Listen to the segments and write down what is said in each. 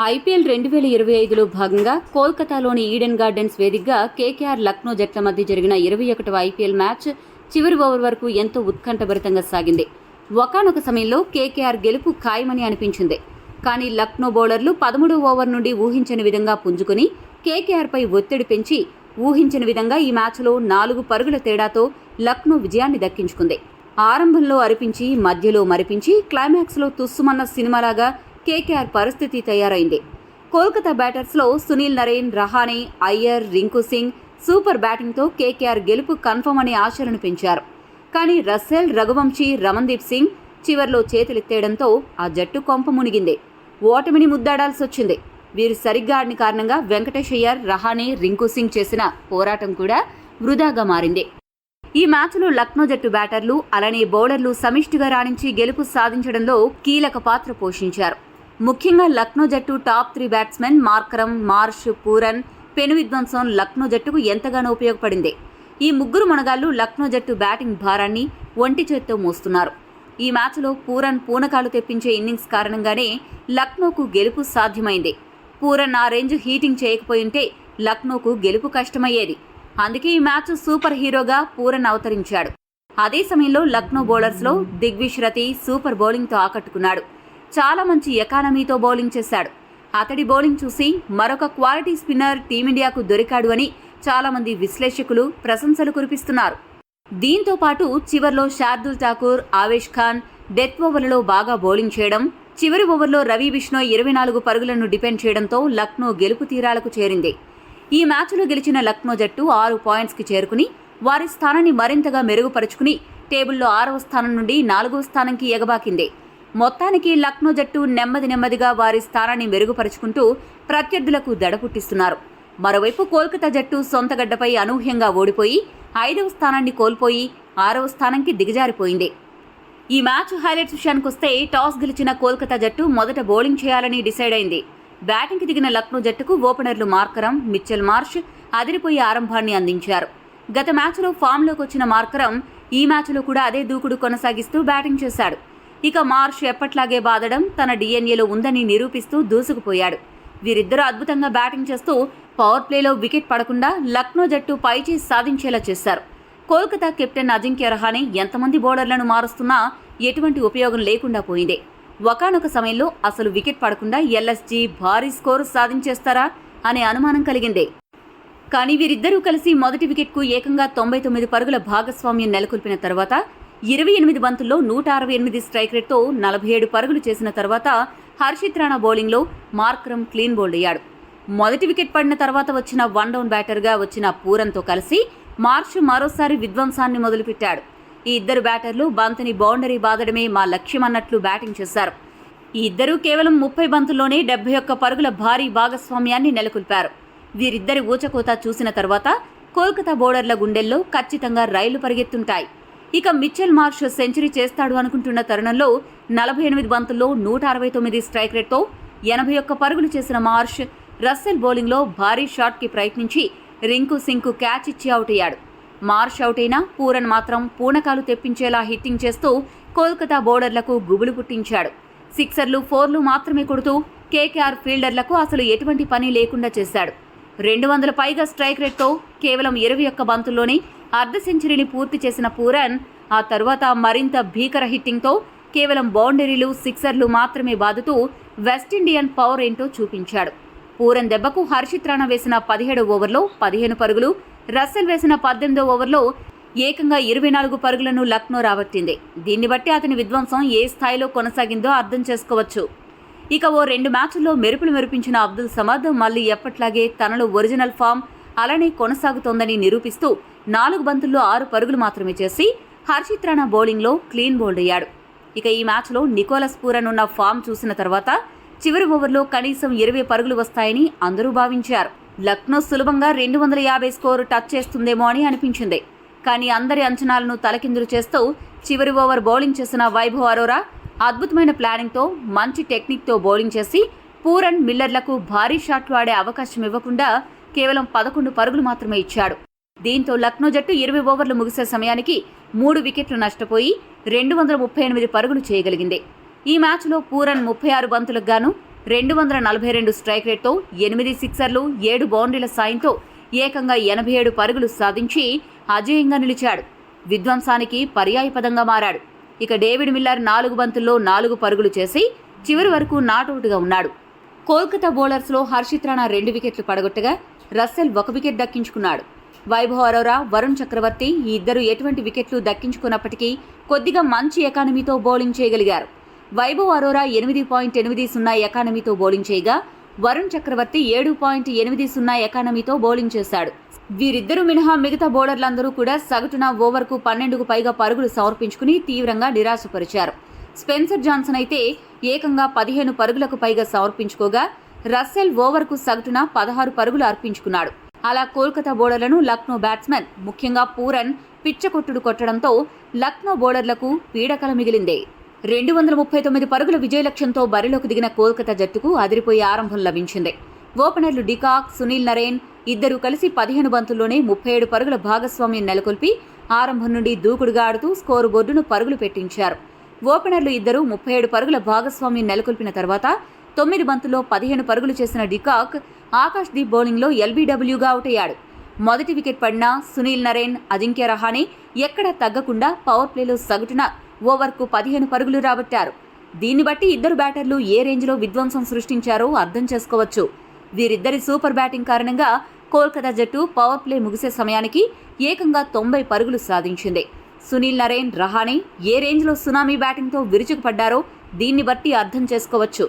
IPL 2025లో భాగంగా కోల్కతాలోని Eden gardens వేదికగా కేకేఆర్ లక్నో జట్ల మధ్య జరిగిన 21వ ఐపీఎల్ మ్యాచ్ చివరి ఓవర్ వరకు ఎంతో ఉత్కంఠభరితంగా సాగింది. ఒకానొక సమయంలో కేకేఆర్ గెలుపు ఖాయమని అనిపించింది. కానీ లక్నో బౌలర్లు 13వ ఓవర్ నుండి ఊహించని విధంగా పుంజుకుని కేకేఆర్పై ఒత్తిడి పెంచి ఊహించని విధంగా ఈ మ్యాచ్లో 4 పరుగుల తేడాతో లక్నో విజయాన్ని దక్కించుకుంది. ఆరంభంలో అరిపించి మధ్యలో మరిపించి క్లైమాక్స్లో తుస్సుమన్న సినిమాలాగా కేకేఆర్ పరిస్థితి తయారైంది. కోల్కతా బ్యాటర్స్లో సునీల్ నరేన్, రహానే, అయ్యర్, రింకు సింగ్ సూపర్ బ్యాటింగ్తో కేకేఆర్ గెలుపు కన్ఫర్మ్ అనే ఆశలను పెంచారు. కానీ రస్సెల్, రఘువంశీ, రమన్దీప్ సింగ్ చివర్లో చేతులెత్తేయడంతో ఆ జట్టు కొంప మునిగింది. ఓటమిని ముద్దాడాల్సొచ్చింది. వీరు సరిగ్గా ఆడిన కారణంగా వెంకటేష్ అయ్యర్, రహానే, రింకు సింగ్ చేసిన పోరాటం కూడా వృధాగా మారింది. ఈ మ్యాచ్లో లక్నో జట్టు బ్యాటర్లు అలానే బౌలర్లు సమిష్టిగా రాణించి గెలుపు సాధించడంలో కీలక పాత్ర పోషించారు. ముఖ్యంగా లక్నో జట్టు top 3 batsmen Markram, Marsh, Pooran, పెను విధ్వంసం లక్నో జట్టుకు ఎంతగానో ఉపయోగపడింది. ఈ ముగ్గురు మనగాళ్లు లక్నో జట్టు బ్యాటింగ్ భారాన్ని ఒంటి చేత్తో మోస్తున్నారు. ఈ మ్యాచ్లో పూరన్ పూనకాలు తెప్పించే ఇన్నింగ్స్ కారణంగానే లక్నోకు గెలుపు సాధ్యమైంది. పూరన్ ఆ రేంజ్ హీటింగ్ చేయకపోయింటే లక్నోకు గెలుపు కష్టమయ్యేది. అందుకే ఈ మ్యాచ్ సూపర్ హీరోగా పూరన్ అవతరించాడు. అదే సమయంలో లక్నో బౌలర్స్లో దిగ్విష్ రతి సూపర్ బౌలింగ్తో ఆకట్టుకున్నాడు. చాలా మంచి ఎకానమీతో బౌలింగ్ చేశాడు. అతడి బౌలింగ్ చూసి మరొక క్వాలిటీ స్పిన్నర్ టీమిండియాకు దొరికాడు అని చాలా మంది విశ్లేషకులు ప్రశంసలు కురిపిస్తున్నారు. దీంతో పాటు చివర్లో శార్దుల్ ఠాకూర్, ఆవేష్ ఖాన్ డెత్ ఓవర్లలో బాగా బౌలింగ్ చేయడం, చివరి ఓవర్లో రవి బిష్ణోయ్ 24 పరుగులను డిపెండ్ చేయడంతో లక్నో గెలుపు తీరాలకు చేరింది. ఈ మ్యాచ్లో గెలిచిన లక్నో జట్టు 6 పాయింట్స్కి చేరుకుని వారి స్థానాన్ని మరింతగా మెరుగుపరుచుకుని టేబుల్లో 6వ స్థానం నుండి 4వ స్థానంకి ఎగబాకింది. మొత్తానికి లక్నో జట్టు నెమ్మదిగా వారి స్థానాన్ని మెరుగుపరుచుకుంటూ ప్రత్యర్థులకు దడ పుట్టిస్తున్నారు. మరోవైపు కోల్కతా జట్టు సొంత గడ్డపై అనూహ్యంగా ఓడిపోయి 5వ స్థానాన్ని కోల్పోయి 6వ స్థానంకి దిగజారిపోయింది. ఈ మ్యాచ్ హైలైట్స్ విషయానికొస్తే టాస్ గెలిచిన కోల్కతా జట్టు మొదట బౌలింగ్ చేయాలని డిసైడ్ అయింది. బ్యాటింగ్కి దిగిన లక్నో జట్టుకు ఓపెనర్లు మార్కరమ్, మిచ్చెల్ మార్ష్ అదిరిపోయే ఆరంభాన్ని అందించారు. గత మ్యాచ్లో ఫామ్లోకి వచ్చిన మార్కరమ్ ఈ మ్యాచ్లో కూడా అదే దూకుడు కొనసాగిస్తూ బ్యాటింగ్ చేశాడు. ఇక మార్ష్ ఎప్పట్లాగే బాదడం తన డిఎన్ఏలో ఉందని నిరూపిస్తూ దూసుకుపోయాడు. వీరిద్దరూ అద్భుతంగా బ్యాటింగ్ చేస్తూ పవర్ ప్లేలో వికెట్ పడకుండా లక్నో జట్టు పైచేసి సాధించేలా చేశారు. కోల్కతా కెప్టెన్ అజింక్య రహానే ఎంతమంది బౌలర్లను మారుస్తున్నా ఎటువంటి ఉపయోగం లేకుండా పోయింది. ఒకానొక సమయంలో అసలు వికెట్ పడకుండా ఎల్ఎస్జీ భారీ స్కోరు సాధించేస్తారా అనే అనుమానం కలిగింది. కానీ వీరిద్దరూ కలిసి మొదటి వికెట్కు ఏకంగా 99 పరుగుల భాగస్వామ్యం నెలకొల్పిన తర్వాత 28 బంతుల్లో 168 స్ట్రైక్ రేట్తో 47 పరుగులు చేసిన తర్వాత హర్షిత్ రాణా బౌలింగ్లో మార్కరమ్ క్లీన్ బౌల్డ్ అయ్యాడు. మొదటి వికెట్ పడిన తర్వాత వచ్చిన 1 డౌన్ బ్యాటర్గా వచ్చిన పూరన్తో కలిసి మార్ష్ మరోసారి విధ్వంసాన్ని మొదలుపెట్టాడు. ఈ ఇద్దరు బ్యాటర్లు బంతిని బౌండరీ బాదడమే మా లక్ష్యం అన్నట్లు బ్యాటింగ్ చేశారు. ఈ ఇద్దరూ కేవలం 30 బంతుల్లోనే 71 పరుగుల భారీ భాగస్వామ్యాన్ని నెలకొల్పారు. వీరిద్దరి ఊచకోత చూసిన తర్వాత కోల్కతా బౌలర్ల గుండెల్లో ఖచ్చితంగా రైళ్లు పరిగెత్తుంటాయి. ఇక మిచ్చెల్ మార్ష్ సెంచరీ చేస్తాడు అనుకుంటున్న తరుణంలో 48 బంతుల్లో 169 స్ట్రైక్ రేట్తో 81 పరుగులు చేసిన మార్ష్ రస్సెల్ బౌలింగ్లో భారీ షాట్కి ప్రయత్నించి రింకు సింగ్కు క్యాచ్ ఇచ్చి అవుట్ అయ్యాడు. మార్ష్ అవుట్ అయినా పూరన్ మాత్రం పూనకాలు తెప్పించేలా హిట్టింగ్ చేస్తూ కోల్కతా బౌలర్లకు గుబులు పుట్టించాడు. సిక్సర్లు, 4లు మాత్రమే కొడుతూ కేకేఆర్ ఫీల్డర్లకు అసలు ఎటువంటి పని లేకుండా చేశాడు. 200 పైగా స్ట్రైక్ రేట్తో కేవలం 21 బంతుల్లోనే అర్ధ సెంచరీని పూర్తి చేసిన పూరన్ ఆ తర్వాత మరింత భీకర హిట్టింగ్తో కేవలం బౌండరీలు, సిక్సర్లు మాత్రమే బాదుతూ వెస్టిండియన్ పవర్ ఏంటో చూపించాడు. పూరన్ దెబ్బకు హర్షిత్ రాణా వేసిన 17వ ఓవర్లో 15 పరుగులు, రస్సెల్ వేసిన 18వ ఓవర్లో ఏకంగా 24 పరుగులను లక్నో రాబట్టింది. దీన్ని బట్టి అతని విధ్వంసం ఏ స్థాయిలో కొనసాగిందో అర్థం చేసుకోవచ్చు. ఇక ఓ 2 మ్యాచ్ల్లో మెరుపులు మెరిపించిన అబ్దుల్ సమద్ మళ్లీ ఎప్పట్లాగే తనలో ఒరిజినల్ ఫామ్ అలానే కొనసాగుతోందని నిరూపిస్తూ 4 బంతుల్లో 6 పరుగులు మాత్రమే చేసి హర్షిత్ రాణా బౌలింగ్లో క్లీన్ బౌల్డ్ అయ్యాడు. ఇక ఈ మ్యాచ్లో నికోలస్ పూరన్ ఉన్న ఫామ్ చూసిన తర్వాత చివరి ఓవర్లో కనీసం 20 పరుగులు వస్తాయని అందరూ భావించారు. లక్నో సులభంగా 250 స్కోరు టచ్ చేస్తుందేమో అని అనిపించింది. కానీ అందరి అంచనాలను తలకిందులు చేస్తూ చివరి ఓవర్ బౌలింగ్ చేసిన వైభవ్ అరోరా అద్భుతమైన ప్లానింగ్తో మంచి టెక్నిక్తో బౌలింగ్ చేసి పూరన్, మిల్లర్లకు భారీ షాట్లు ఆడే అవకాశం ఇవ్వకుండా కేవలం 11 పరుగులు మాత్రమే ఇచ్చాడు. దీంతో లక్నో జట్టు 20 ఓవర్లు ముగిసే సమయానికి 3 వికెట్లు నష్టపోయి 238 పరుగులు చేయగలిగింది. ఈ మ్యాచ్లో పూరన్ 36 బంతులకు గాను 242 స్ట్రైక్ రేట్తో 8 సిక్సర్లు 7 బౌండరీల సాయంతో ఏకంగా 87 పరుగులు సాధించి అజేయంగా నిలిచాడు. విధ్వంసానికి పర్యాయపదంగా మారాడు. ఇక డేవిడ్ మిల్లర్ 4 బంతుల్లో 4 పరుగులు చేసి చివరి వరకు నాటౌట్గా ఉన్నాడు. కోల్కతా బౌలర్స్లో హర్షిత్ రాణా 2 వికెట్లు పడగొట్టగా రస్సెల్ 1 వికెట్ దక్కించుకున్నాడు. వైభవ్ అరోరా, వరుణ్ చక్రవర్తి ఈ ఇద్దరు ఎటువంటి వికెట్లు దక్కించుకున్నప్పటికీ కొద్దిగా మంచి ఎకానమీతో బౌలింగ్ చేయగలిగారు. వైభవ్ అరోరా 8.80 ఎకానమీతో బౌలింగ్ చేయగా వరుణ్ చక్రవర్తి 7.80 ఎకానమీతో బౌలింగ్ చేశాడు. వీరిద్దరూ మినహా మిగతా బౌలర్లందరూ కూడా సగటున ఓవర్కు 12కు పైగా పరుగులు సమర్పించుకుని తీవ్రంగా నిరాశపరిచారు. స్పెన్సర్ జాన్సన్ అయితే ఏకంగా 15 పరుగులకు పైగా సమర్పించుకోగా రస్సెల్ ఓవర్కు సగటున 16 పరుగులు అర్పించుకున్నాడు. అలా కోల్కతా బౌలర్లను లక్నో బ్యాట్స్మెన్ ముఖ్యంగా పూరన్ పిచ్చకొట్టుడు కొట్టడంతో లక్నో బౌలర్లకు పీడకల మిగిలింది. 239 పరుగుల విజయ లక్ష్యంతో బరిలోకి దిగిన కోల్కతా జట్టుకు అదిరిపోయే ఆరంభం లభించింది. ఓపెనర్లు డికాక్, సునీల్ నరేన్ ఇద్దరూ కలిసి 15 బంతుల్లోనే 37 పరుగుల భాగస్వామ్యం నెలకొల్పి ఆరంభం నుండి దూకుడుగా ఆడుతూ స్కోరు బోర్డును పరుగులు పెట్టించారు. ఓపెనర్లు ఇద్దరూ 37 పరుగుల భాగస్వామ్యం నెలకొల్పిన తర్వాత 9 బంతుల్లో 15 పరుగులు చేసిన డికాక్ ఆకాష్ దీప్ బౌలింగ్లో ఎల్బీడబ్ల్యూగా అవుట్ అయ్యాడు. మొదటి వికెట్ పడిన సునీల్ నరేన్, అజింక్య రహానే ఎక్కడా తగ్గకుండా పవర్ ప్లేలో సగటున ఓవర్కు 15 పరుగులు రాబట్టారు. దీన్ని బట్టి ఇద్దరు బ్యాటర్లు ఏ రేంజ్లో విధ్వంసం సృష్టించారో అర్థం చేసుకోవచ్చు. వీరిద్దరి సూపర్ బ్యాటింగ్ కారణంగా కోల్కతా జట్టు పవర్ ప్లే ముగిసే సమయానికి ఏకంగా 90 పరుగులు సాధించింది. సునీల్ నరేన్, రహానే ఏ రేంజ్లో సునామీ బ్యాటింగ్తో విరుచుకుపడ్డారో దీన్ని బట్టి అర్థం చేసుకోవచ్చు.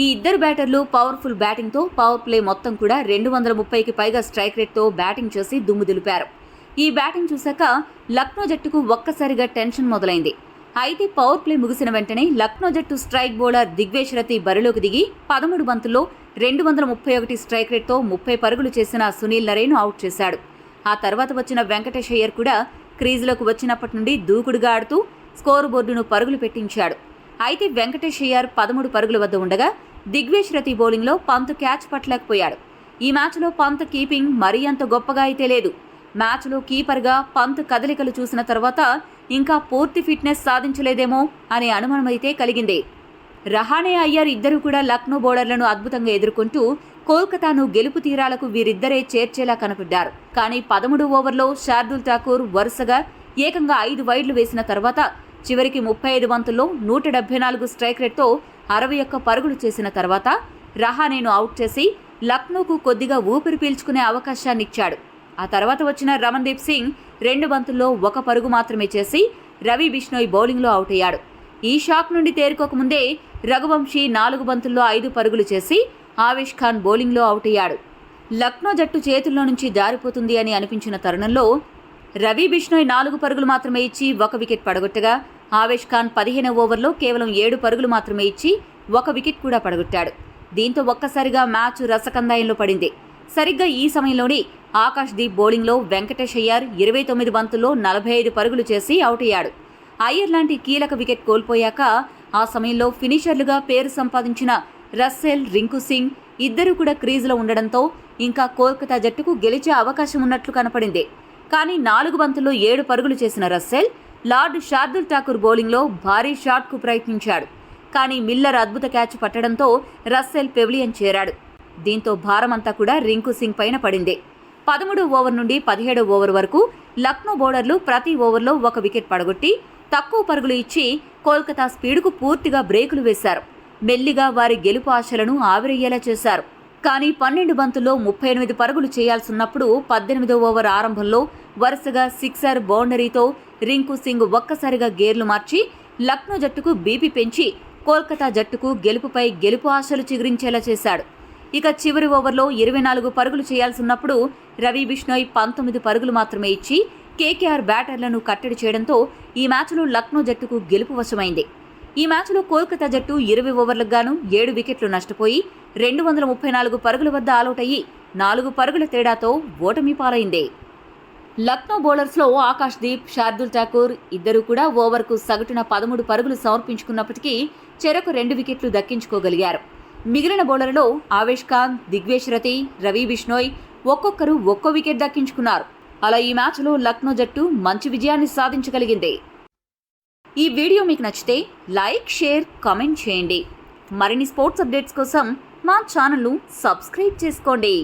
ఈ ఇద్దరు బ్యాటర్లు పవర్ఫుల్ బ్యాటింగ్తో పవర్ ప్లే మొత్తం కూడా 230కి పైగా స్ట్రైక్ రేట్తో బ్యాటింగ్ చేసి దుమ్ము దులిపారు. ఈ బ్యాటింగ్ చూశాక లక్నో జట్టుకు ఒక్కసారిగా టెన్షన్ మొదలైంది. అయితే పవర్ ప్లే ముగిసిన వెంటనే లక్నో జట్టు స్ట్రైక్ బౌలర్ దిగ్వేష్ రతి బరిలోకి దిగి 13 బంతుల్లో 231 స్ట్రైక్ రేట్తో 30 పరుగులు చేసిన సునీల్ నరేన్ అవుట్ చేశాడు. ఆ తర్వాత వచ్చిన వెంకటేష్ అయ్యర్ కూడా క్రీజులోకి వచ్చినప్పటి నుండి దూకుడుగా ఆడుతూ స్కోరు బోర్డును పరుగులు పెట్టించాడు. అయితే వెంకటేష్ అయ్యర్ 13 పరుగుల వద్ద ఉండగా దిగ్వేష్ రతి బౌలింగ్లో పంత్ క్యాచ్ పట్టలేకపోయాడు. ఈ మ్యాచ్లో పంత్ కీపింగ్ మరీ అంత గొప్పగా అయితే లేదు. మ్యాచ్లో కీపర్గా పంత్ కదలికలు చూసిన తర్వాత ఇంకా పూర్తి ఫిట్నెస్ సాధించలేదేమో అనే అనుమానమైతే కలిగింది. రహానే, అయ్యర్ ఇద్దరూ కూడా లక్నో బౌలర్లను అద్భుతంగా ఎదుర్కొంటూ కోల్కతాను గెలుపు తీరాలకు వీరిద్దరే చేర్చేలా కనపడ్డారు. కానీ 13 ఓవర్లో శార్దుల్ ఠాకూర్ వరుసగా ఏకంగా 5 వైడ్లు వేసిన తర్వాత చివరికి 35 బంతుల్లో 174 స్ట్రైక్ రేట్తో 61 పరుగులు చేసిన తర్వాత రహానేను అవుట్ చేసి లక్నోకు కొద్దిగా ఊపిరి పీల్చుకునే అవకాశాన్నిచ్చాడు. ఆ తర్వాత వచ్చిన రమన్దీప్ సింగ్ 2 బంతుల్లో 1 పరుగు మాత్రమే చేసి రవి బిష్నోయ్ బౌలింగ్లో అవుట్ అయ్యాడు. ఈ షాక్ నుండి తేరుకోకముందే రఘువంశీ 4 బంతుల్లో 5 పరుగులు చేసి ఆవేష్ ఖాన్ బౌలింగ్లో అవుట్ అయ్యాడు. లక్నో జట్టు చేతుల్లో నుంచి జారిపోతుంది అని అనిపించిన తరుణంలో రవి బిష్నోయ్ 4 పరుగులు మాత్రమే ఇచ్చి 1 వికెట్ పడగొట్టగా ఆవేష్ ఖాన్ 15 ఓవర్లో కేవలం 7 పరుగులు మాత్రమే ఇచ్చి 1 వికెట్ కూడా పడగొట్టాడు. దీంతో ఒక్కసారిగా మ్యాచ్ రసకందాయంలో పడింది. సరిగ్గా ఈ సమయంలోనే ఆకాష్ దీప్ బౌలింగ్లో వెంకటేష్ అయ్యర్ 29 బంతుల్లో 45 పరుగులు చేసి అవుట్ అయ్యాడు. అయ్యర్ లాంటి కీలక వికెట్ కోల్పోయాక ఆ సమయంలో ఫినిషర్లుగా పేరు సంపాదించిన రస్సెల్, రింకు సింగ్ ఇద్దరూ కూడా క్రీజులో ఉండడంతో ఇంకా కోల్కతా జట్టుకు గెలిచే అవకాశం ఉన్నట్లు కనపడింది. కానీ 4 బంతుల్లో 7 పరుగులు చేసిన రస్సెల్ లార్డ్ శార్దుల్ ఠాకూర్ బౌలింగ్లో భారీ షాట్కు ప్రయత్నించాడు. కానీ మిల్లర్ అద్భుత క్యాచ్ పట్టడంతో రస్సెల్ పెవిలియన్ చేరాడు. దీంతో భారమంతా కూడా రింకు సింగ్ పైన పడింది. 13 ఓవర్ నుండి 17 ఓవర్ వరకు లక్నో బౌలర్లు ప్రతి ఓవర్లో 1 వికెట్ పడగొట్టి తక్కువ పరుగులు ఇచ్చి కోల్కతా స్పీడుకు పూర్తిగా బ్రేకులు వేశారు. మెల్లిగా వారి గెలుపు ఆశలను ఆవిరయ్యేలా చేశారు. కానీ 12 బంతుల్లో 38 పరుగులు చేయాల్సిన్నప్పుడు 18వ ఓవర్ ఆరంభంలో వరుసగా సిక్సర్, బౌండరీతో రింకు సింగ్ ఒక్కసారిగా గేర్లు మార్చి లక్నో జట్టుకు బీపీ పెంచి కోల్కతా జట్టుకు గెలుపుపై గెలుపు ఆశలు చిగురించేలా చేశాడు. ఇక చివరి ఓవర్లో 24 పరుగులు చేయాల్సిన్నప్పుడు రవి బిష్నోయ్ 19 పరుగులు మాత్రమే ఇచ్చి కేకేఆర్ బ్యాటర్లను కట్టడి చేయడంతో ఈ మ్యాచ్లో లక్నో జట్టుకు గెలుపు వశమైంది. ఈ మ్యాచ్లో కోల్కతా జట్టు 20 ఓవర్లకు గాను 7 వికెట్లు నష్టపోయి 234 పరుగుల వద్ద ఆలౌట్ అయ్యి 4 పరుగుల తేడాతో ఓటమి పాలైంది. లక్నో బౌలర్స్లో ఆకాష్ దీప్, శార్దుల్ ఠాకూర్ ఇద్దరూ కూడా ఓవర్కు సగటున 13 పరుగులు సమర్పించుకున్నప్పటికీ చెరకు 2 వికెట్లు దక్కించుకోగలిగారు. మిగిలిన బౌలర్లలో ఆవేష్ ఖాన్, దిగ్వేష్ రతి, రవి బిష్నోయ్ ఒక్కొక్కరు ఒక్కో వికెట్ దక్కించుకున్నారు. అలా ఈ మ్యాచ్లో లక్నో జట్టు మంచి విజయాన్ని సాధించగలిగింది. ఈ వీడియో మీకు నచ్చితే లైక్, షేర్, కామెంట్ చేయండి. మరిన్ని స్పోర్ట్స్ అప్డేట్స్ కోసం మా ఛానల్ను సబ్స్క్రైబ్ చేసుకోండి.